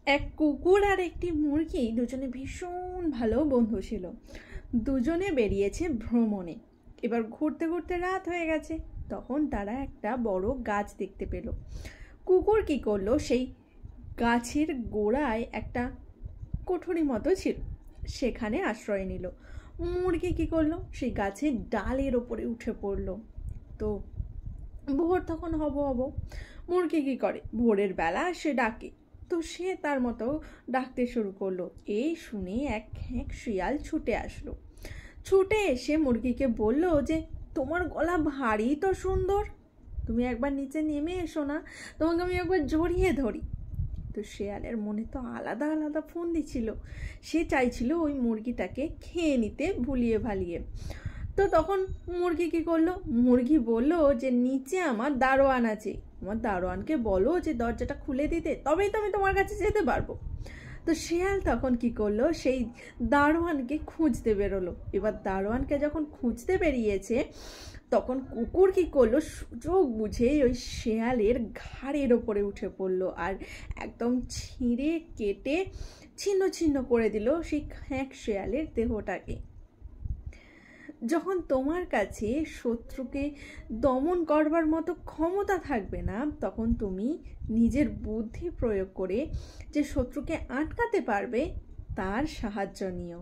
এক কুকুর আর একটি মুরগি দুজনে ভীষণ ভালো বন্ধু ছিল। দুজনে বেরিয়েছে ভ্রমণে। এবার ঘুরতে ঘুরতে রাত হয়ে গেছে। তখন তারা একটা বড় গাছ দেখতে পেল। কুকুর কি করলো, সেই গাছের গোড়ায় একটা কোঠরি মতো ছিল, সেখানে আশ্রয় নিল। মুরগি কি করলো, সেই গাছের ডালের ওপরে উঠে পড়লো। তো ভোর তখন হব হব। মুরগি কি করে, ভোরের বেলা সে ডাকে। তো সে তার মতো ডাকতে শুরু করলো। এই শুনে এক খ্যাঁক শিয়াল ছুটে আসলো। ছুটে এসে মুরগিকে বলল যে, তোমার গলা ভারী তো সুন্দর, তুমি একবার নিচে নেমে এসো না, তোমাকে আমি একবার জড়িয়ে ধরি। তো শেয়ালের মনে তো আলাদা আলাদা ফন্দি ছিল। সে চাইছিল ওই মুরগিটাকে খেয়ে নিতে ভুলিয়ে ভালিয়ে। তো তখন মুরগি কি করলো, মুরগি বলল যে, নিচে আমার দারোয়ান আছে, আমার দারোয়ানকে বলো যে দরজাটা খুলে দিতে, তবেই তো আমি তোমার কাছে যেতে পারবো। তো শেয়াল তখন কি করলো, সেই দারোয়ানকে খুঁজতে বেরোলো। এবার দারোয়ানকে যখন খুঁজতে বেরিয়েছে, তখন কুকুর কি করলো, সুযোগ বুঝে ওই শেয়ালের ঘাড়ের ওপরে উঠে পড়লো আর একদম ছিঁড়ে কেটে ছিন্ন ছিন্ন করে দিল সেই খ্যাঁক শেয়ালের দেহটাকে। যখন তোমার কাছে শত্রুকে দমন করবার মতো ক্ষমতা থাকবে না, তখন তুমি নিজের বুদ্ধি প্রয়োগ করে যে শত্রুকে আটকাতে পারবে, তার সাহায্য নিও।